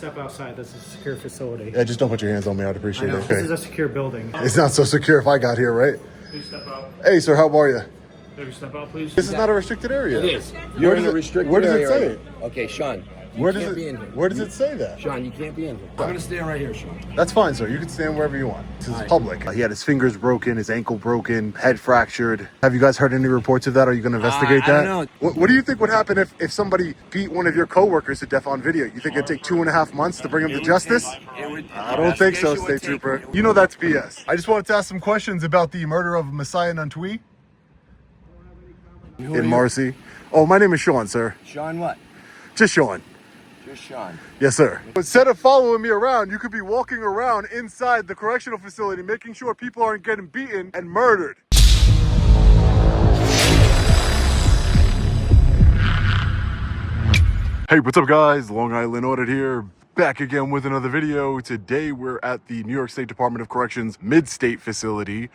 Step outside. This is a secure facility. Yeah, just don't put your hands on me. I'd appreciate it. This is a secure building. It's not so secure if I got here, right? Please step out. Hey, sir, how are you? Maybe step out, please. This is not a restricted area. It is. You're in a restricted Where does area. it say right it? now. Okay, Sean. Where does it say that? Sean, you can't be in here. I'm going to stand right here, Sean. That's fine, sir. You can stand wherever you want. This is public. He had his fingers broken, his ankle broken, head fractured. Have you guys heard any reports of that? Are you going to investigate that? I don't know. What do you think would happen if somebody beat one of your coworkers to death on video? You think it'd take 2.5 months to bring him to justice? I don't think so, State Trooper. You know that's BS. I just wanted to ask some questions about the murder of Messiah Nantui in Marcy. Oh, my name is Sean, sir. Sean what? Just Sean. Just Sean. Yes, sir. Instead of following me around, you could be walking around inside the correctional facility, making sure people aren't getting beaten and murdered. Hey, what's up, guys? Long Island Audit here, back again with another video. Today, we're at the New York State Department of Corrections Mid-State facility.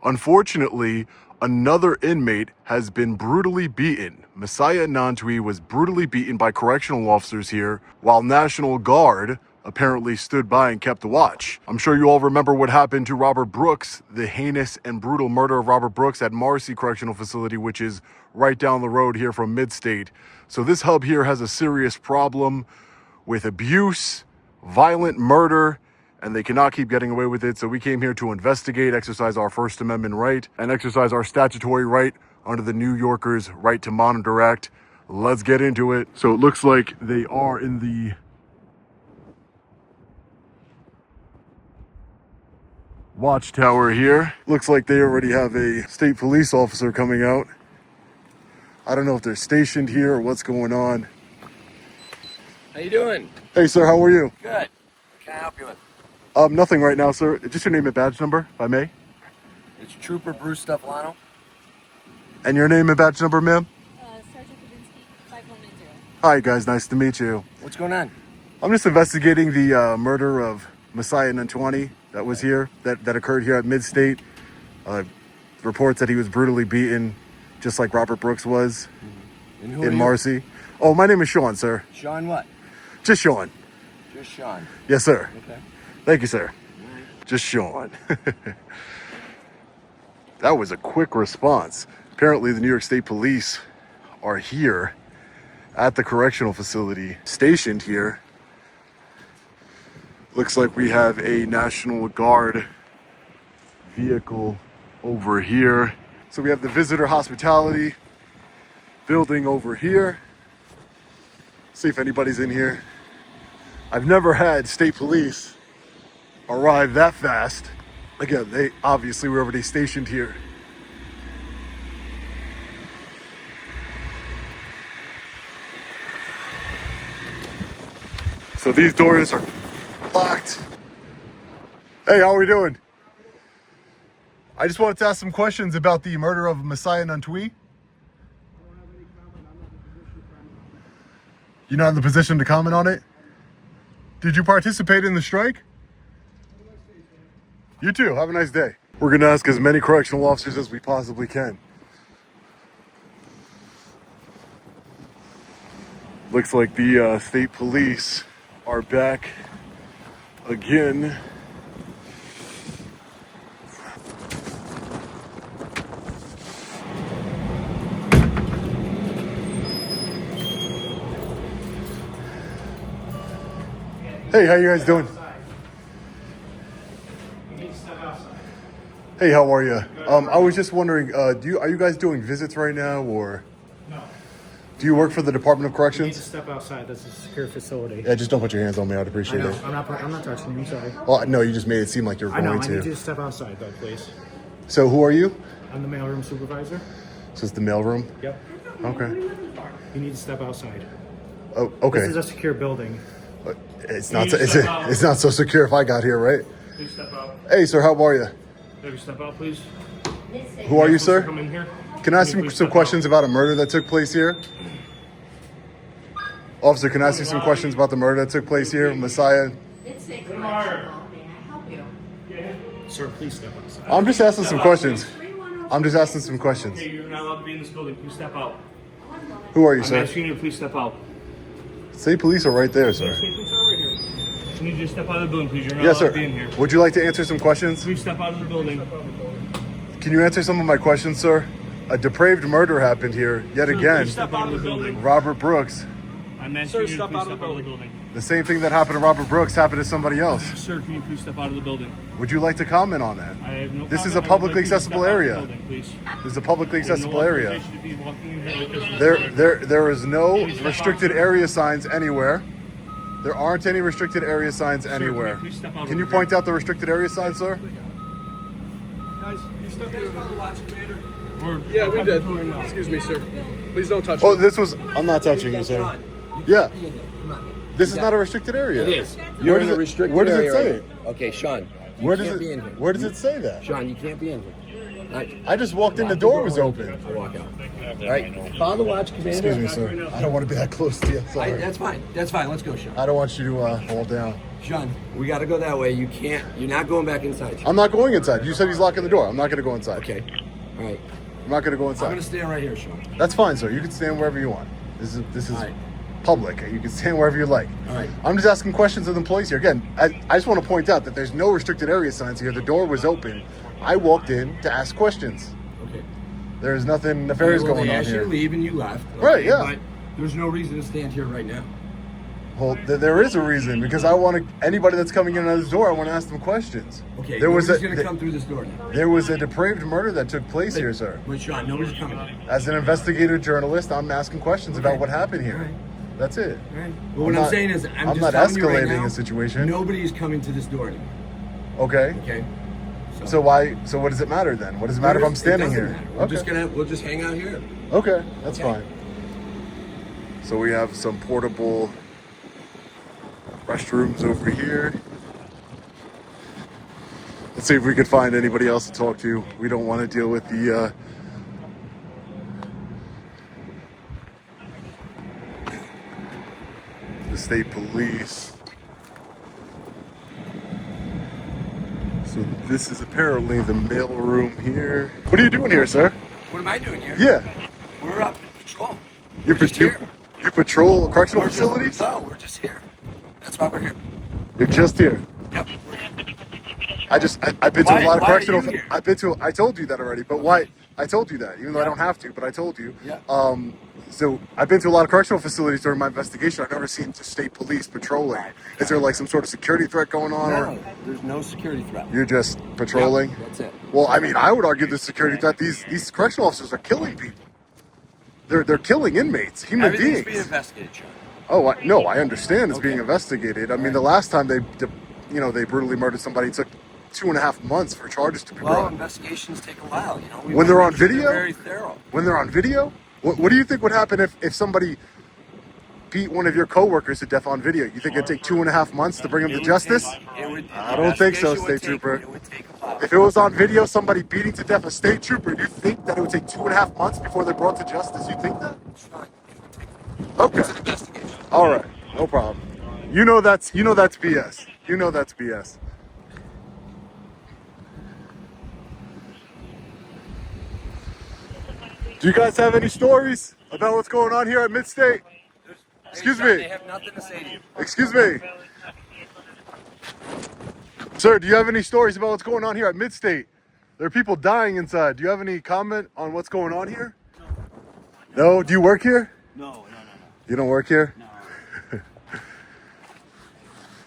Unfortunately, another inmate has been brutally beaten. Messiah Nantui was brutally beaten by correctional officers here, while National Guard apparently stood by and kept the watch. I'm sure you all remember what happened to Robert Brooks, the heinous and brutal murder of Robert Brooks at Marcy Correctional Facility, which is right down the road here from Mid-State. So this hub here has a serious problem with abuse, violent murder, and they cannot keep getting away with it. So we came here to investigate, exercise our First Amendment right, and exercise our statutory right under the New Yorkers' Right to Monitor Act. Let's get into it. So it looks like they are in the watchtower here. Looks like they already have a state police officer coming out. I don't know if they're stationed here or what's going on. How you doing? Hey, sir, how are you? Good. What can I help you with? Nothing right now, sir. Just your name and badge number, if I may. It's Trooper Bruce Stefano. And your name and badge number, ma'am? Sergeant Kavinsky, 5190. Hi, guys. Nice to meet you. What's going on? I'm just investigating the murder of Messiah Nantui that was here, that occurred here at Mid-State. Reports that he was brutally beaten, just like Robert Brooks was And who in are you? Marcy. Oh, my name is Sean, sir. Sean what? Just Sean. Just Sean. Yes, sir. Okay. Thank you, sir. Just Sean. That was a quick response. Apparently, the New York State Police are here at the correctional facility, stationed here. Looks like we have a National Guard vehicle over here. So we have the visitor hospitality building over here. See if anybody's in here. I've never had state police arrive that fast. Again, they obviously were already stationed here. So these doors are locked. Hey, how are we doing? I just wanted to ask some questions about the murder of Messiah Nantui. You're not in the position to comment on it? Did you participate in the strike? You too. Have a nice day. We're going to ask as many correctional officers as we possibly can. Looks like the state police are back again. Hey, how you guys doing? Hey, how are you? I was just wondering, are you guys doing visits right now, or No. do you work for the Department of You need Corrections? to step outside. This is a secure facility. Yeah, just don't put your hands on me. I'd I appreciate know. it. I'm not touching you. I'm sorry. Well, no, you just made it seem like you're I know. going I need you to. to step outside, though, please. So who are you? I'm the mailroom supervisor. This is the mailroom. Yep. Okay. You need to step outside. Oh, okay. This is a secure building. It's not so secure if I got here, right? Please step out. Hey, sir, how are you? Maybe step out, please. Who are you, Supposed to sir? Come in here. Can I ask you Please some step questions about a murder that took place here? Officer, can I ask you some questions about the murder that took place here, Messiah? It's a correctional. May I help you? out. Sir, please step outside. I'm just asking some questions. I'm just asking some questions. Hey, you're not allowed to be in this building. Please step out. Who are you, I'm sir? asking you to please step out. State police are right there, sir. State police are right here. I need you to step out of the building, please. You're not Yes, allowed sir. to be in here. Would you like to answer some questions? Please step out of the building. Can you answer some of my questions, sir? A depraved murder happened here yet Sir, again. please step out of the building. Robert Brooks. I'm asking Sir, you to step please out of step the out of the building. building. The same thing that happened to Robert Brooks happened to somebody else. Sir, can you please step out of the building? Would you like to comment on that? I have no This is comment. a I would publicly like you to accessible step out of the area. building, please. This is a publicly You have no accessible area. authorization to be walking in here like this. There is no Please step out, restricted sir. area signs anywhere. There aren't any restricted area signs can you anywhere. please step out Can you over point here? out the restricted area signs, sir? Guys, you stepped in the watch commander. We're- Yeah, we we're did. doing now. Excuse me, sir. Please don't touch Oh, me. this was. I'm not touching you, sir. Yeah. This is not a restricted area. It is. Where You're does in a it- restricted where does it area say right it? now. Okay, Sean. You Where does can't it? be in here. Where does it say that? Sean, you can't be in here. All right. I just walked in. The door was open. I walk out. All right. Follow the watch commander. Excuse me, sir. I don't want to be that close to you. Sorry. That's fine. That's fine. Let's go, Sean. I don't want you to fall down. Sean, we got to go that way. You can't. You're not going back inside. Sean. I'm not going inside. You said he's locking the door. I'm not going to go inside. Okay. All right. I'm not going to go I'm inside. going to stand right here, Sean. That's fine, sir. You can stand wherever you want. This is All right. public. You can stand wherever you like. All right. I'm just asking questions of the employees here. Again, I just want to point out that there's no restricted area signs here. The door was open. I walked in to ask questions. Okay. There's nothing nefarious Well, going they on asked you here. to leave and you left. Right, yeah. But there's no reason to stand here right now. Well, there is a reason because I want to. Anybody that's coming in and out of this door, I want to ask them questions. Okay. There was nobody's going to come through this door now. there was a depraved murder that took place here, sir. But Sean, nobody's coming. All As an investigative journalist, I'm asking questions about what happened here. Right. That's it. right. Well, what I'm not- saying is, I'm I'm just not telling you right escalating now, a situation. Nobody's coming to this door anymore. Okay. Okay. So why? So what does it matter then? What does it matter if I'm standing It here? doesn't matter. We'll just hang out here. Okay, that's Okay. fine. So we have some portable restrooms over here. Let's see if we could find anybody else to talk to. We don't want to deal with the state police. So this is apparently the mail room here. What are you doing here, sir? What am I doing here? Yeah. We're up patrol. You, We're just here. you patrol correctional We're just- facilities? No, we're just here. That's why we're here. You're just here. Yep. I've been to Why- a lot of why are correctional. you here? I told you that already, but why? I told you that, even though I don't have to, but I told you. Yeah. So I've been to a lot of correctional facilities during my investigation. I've never seen just state police patrolling. Is there like some sort of security threat going on, or No, there's no security threat. you're just patrolling? Yep, that's it. Well, I mean, I would argue the security threat. These correctional officers are killing people. They're killing inmates, human Everything's beings. being investigated, Sean. Oh, no, I understand it's Okay. being investigated. I mean, the last time they brutally murdered somebody, it took 2.5 months for charges to be Well, brought. investigations take a while, you know. We When wanna they're make on sure video? They're very thorough. When they're on video, what do you think would happen if somebody beat one of your coworkers to death on video? You think it'd take 2.5 months to bring him to justice? I don't think so, State Trooper. It would take a while. If it was on video, somebody beating to death a state trooper, do you think that it would take 2.5 months before they're brought to justice? You think that? Sean, Okay. it's an investigation. All right, no problem. You know that's BS. You know that's BS. Do you guys have any stories about what's going on here at Mid-State? Excuse Sean, me. They have nothing to say to you. Excuse me. Sir, do you have any stories about what's going on here at Mid-State? There are people dying inside. Do you have any comment on what's going on here? No? Do you work here? No. You don't work here?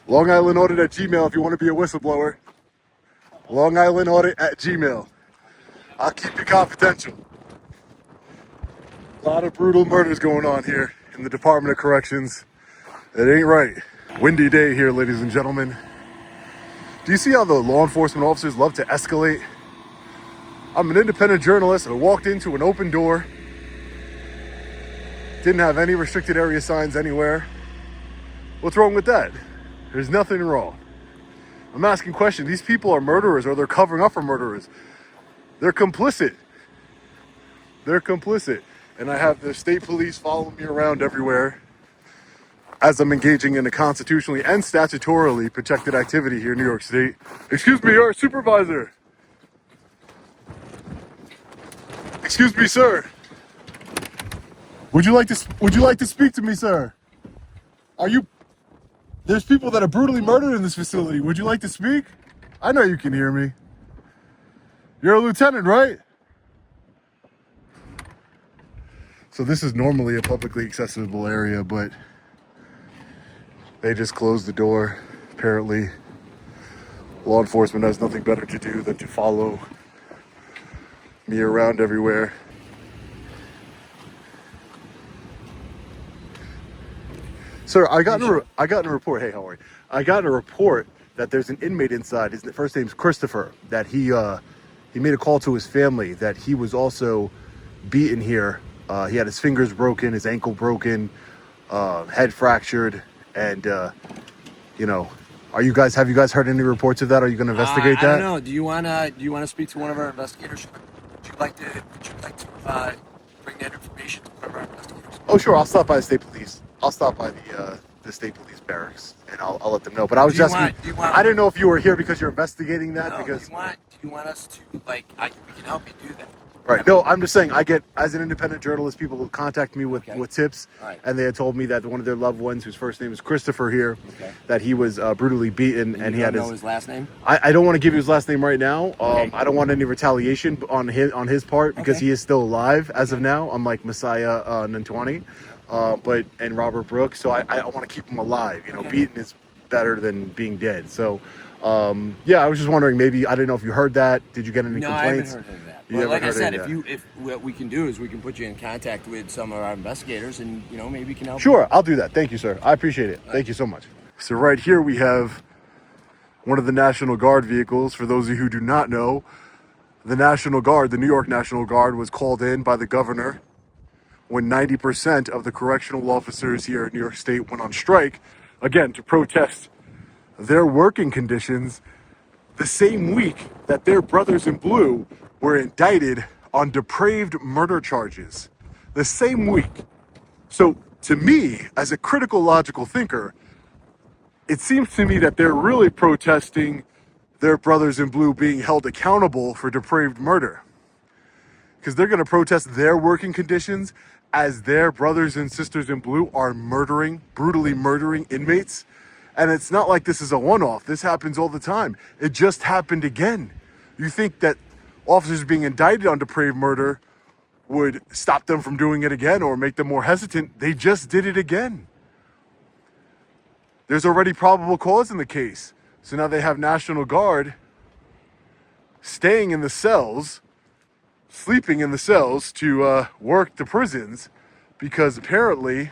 Long Island Audit at Gmail if you want to be a whistleblower. Long Island Audit at Gmail. I'll keep you confidential. A lot of brutal murders going on here in the Department of Corrections. It ain't right. Windy day here, ladies and gentlemen. Do you see how the law enforcement officers love to escalate? I'm an independent journalist and I walked into an open door. Didn't have any restricted area signs anywhere. What's wrong with that? There's nothing wrong. I'm asking questions. These people are murderers or they're covering up for murderers. They're complicit. They're complicit. And I have the state police following me around everywhere as I'm engaging in a constitutionally and statutorily protected activity here in New York State. Excuse me, your supervisor. Excuse me, sir. Would you like to speak to me, sir? Are you There's people that are brutally murdered in this facility. Would you like to speak? I know you can hear me. You're a lieutenant, right? So this is normally a publicly accessible area, but they just closed the door. Apparently, law enforcement has nothing better to do than to follow me around everywhere. Sir, I got in a report. Hey, how are you? I got in a report that there's an inmate inside. His first name's Christopher. That he made a call to his family that he was also beaten here. He had his fingers broken, his ankle broken, head fractured, and you know, have you guys heard any reports of that? Are you going to investigate that? I don't know. Do you wanna speak to one of our investigators? Would you like to bring that information to one of our investigators? Oh, sure. I'll stop by the state police. I'll stop by the state police barracks, and I'll let them know. But I was just I didn't know if you were here because you're investigating that. No, because do you want us to we can help you do that. Right. No, I'm just saying, I get, as an independent journalist, people will contact me with tips. Right. And they had told me that one of their loved ones, whose first name is Christopher here, that he was brutally beaten, and he had his last name. I don't want to give you his last name right now. I don't want any retaliation on his part, because he is still alive as of now, unlike Messiah Nantwani, and Robert Brooks. So I want to keep him alive. You know, beaten is better than being dead. So yeah, I was just wondering, maybe, I didn't know if you heard that. Did you get any complaints? I haven't heard of that. Well, like I said, if what we can do is we can put you in contact with some of our investigators, and maybe we can help. Sure, I'll do that. Thank you, sir. I appreciate it. Thank you so much. So right here we have one of the National Guard vehicles. For those of you who do not know, the National Guard, the New York National Guard, was called in by the governor when 90% of the correctional officers here in New York State went on strike, again, to protest their working conditions, the same week that their brothers in blue were indicted on depraved murder charges. The same week. So to me, as a critical logical thinker, it seems to me that they're really protesting their brothers in blue being held accountable for depraved murder. Because they're going to protest their working conditions as their brothers and sisters in blue are brutally murdering inmates. And it's not like this is a one-off. This happens all the time. It just happened again. You think that officers being indicted on depraved murder would stop them from doing it again or make them more hesitant? They just did it again. There's already probable cause in the case. So now they have National Guard staying in the cells, sleeping in the cells to work the prisons, because apparently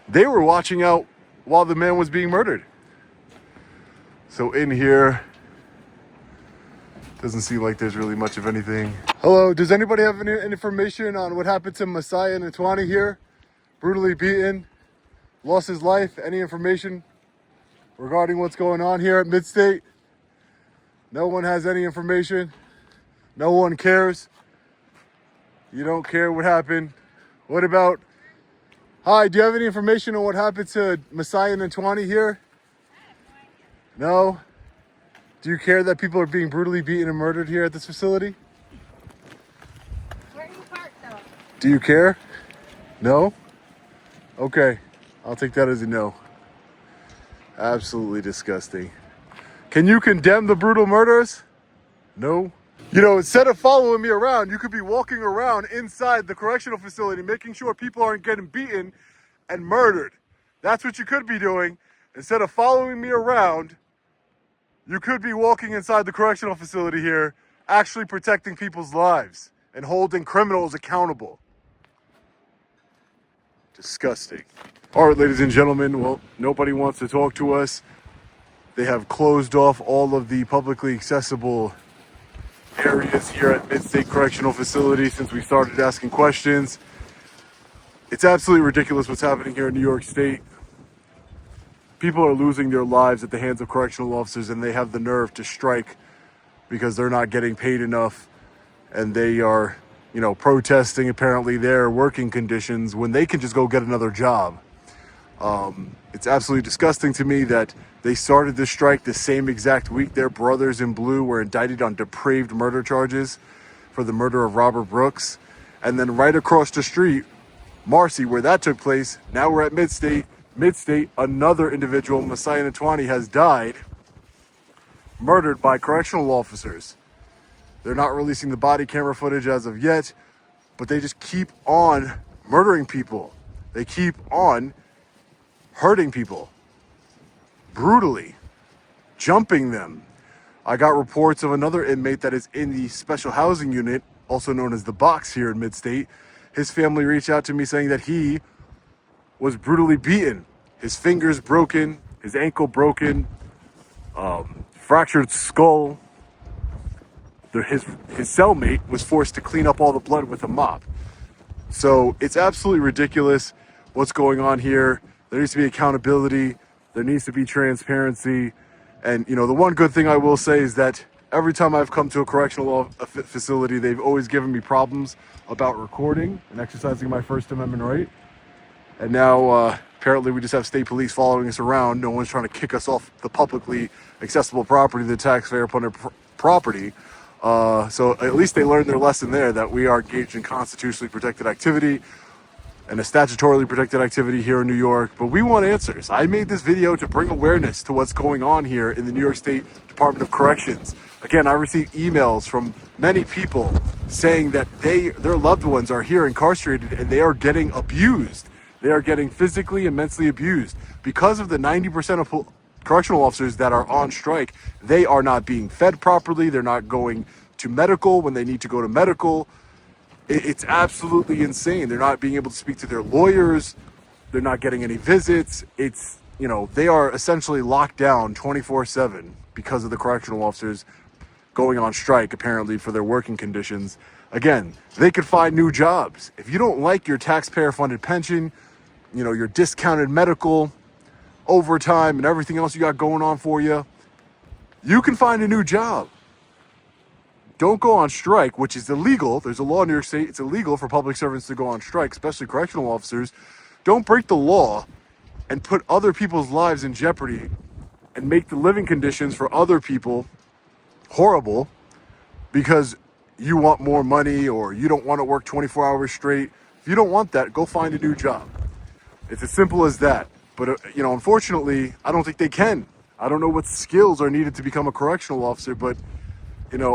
they were watching out while the man was being murdered. So in here, doesn't seem like there's really much of anything. Hello, does anybody have any information on what happened to Messiah Nantwani here? Brutally beaten, lost his life. Any information regarding what's going on here at Midstate? No one has any information. No one cares. You don't care what happened. What about, hi, do you have any information on what happened to Messiah Nantwani here? No? Do you care that people are being brutally beaten and murdered here at this facility? Where are you parked, though? Do you care? No? Okay, I'll take that as a no. Absolutely disgusting. Can you condemn the brutal murders? No? Instead of following me around, you could be walking around inside the correctional facility, making sure people aren't getting beaten and murdered. That's what you could be doing. Instead of following me around, you could be walking inside the correctional facility here, actually protecting people's lives and holding criminals accountable. Disgusting. All right, ladies and gentlemen, well, nobody wants to talk to us. They have closed off all of the publicly accessible areas here at Midstate Correctional Facility since we started asking questions. It's absolutely ridiculous what's happening here in New York State. People are losing their lives at the hands of correctional officers, and they have the nerve to strike because they're not getting paid enough, and they are, protesting apparently their working conditions when they can just go get another job. It's absolutely disgusting to me that they started this strike the same exact week their brothers in blue were indicted on depraved murder charges for the murder of Robert Brooks. And then right across the street, Marcy, where that took place. Now we're at Mid-State. Mid-State, another individual, Messiah Natwani, has died, murdered by correctional officers. They're not releasing the body camera footage as of yet, but they just keep on murdering people. They keep on hurting people brutally, jumping them. I got reports of another inmate that is in the special housing unit, also known as the box here in Mid-State. His family reached out to me saying that he was brutally beaten. His fingers broken, his ankle broken, fractured skull. His cellmate was forced to clean up all the blood with a mop. So it's absolutely ridiculous what's going on here. There needs to be accountability. There needs to be transparency. And, the one good thing I will say is that every time I've come to a correctional facility, they've always given me problems about recording and exercising my First Amendment right. And now, apparently we just have state police following us around. No one's trying to kick us off the publicly accessible property, the taxpayer-funded property. So at least they learned their lesson there, that we are engaged in constitutionally protected activity and a statutorily protected activity here in New York. But we want answers. I made this video to bring awareness to what's going on here in the New York State Department of Corrections. Again, I received emails from many people saying that their loved ones are here incarcerated and they are getting abused. They are getting physically and mentally abused. Because of the 90% of correctional officers that are on strike, they are not being fed properly. They're not going to medical when they need to go to medical. It's absolutely insane. They're not being able to speak to their lawyers. They're not getting any visits. They are essentially locked down 24/7 because of the correctional officers going on strike, apparently, for their working conditions. Again, they could find new jobs. If you don't like your taxpayer-funded pension, your discounted medical, overtime, and everything else you got going on for you, you can find a new job. Don't go on strike, which is illegal. There's a law in New York State. It's illegal for public servants to go on strike, especially correctional officers. Don't break the law and put other people's lives in jeopardy and make the living conditions for other people horrible because you want more money or you don't want to work 24 hours straight. If you don't want that, go find a new job. It's as simple as that. But, unfortunately, I don't think they can. I don't know what skills are needed to become a correctional officer, but,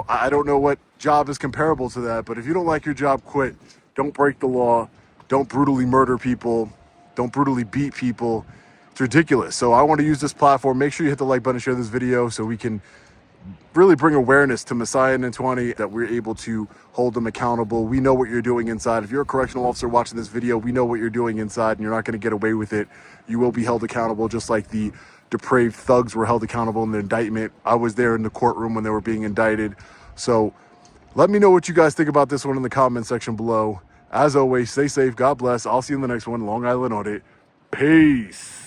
I don't know what job is comparable to that. But if you don't like your job, quit. Don't break the law. Don't brutally murder people. Don't brutally beat people. It's ridiculous. So I want to use this platform. Make sure you hit the like button and share this video so we can really bring awareness to Messiah and Natwani, that we're able to hold them accountable. We know what you're doing inside. If you're a correctional officer watching this video, we know what you're doing inside, and you're not going to get away with it. You will be held accountable, just like the depraved thugs were held accountable in the indictment. I was there in the courtroom when they were being indicted. So let me know what you guys think about this one in the comment section below. As always, stay safe. God bless. I'll see you in the next one. Long Island Audit. Peace.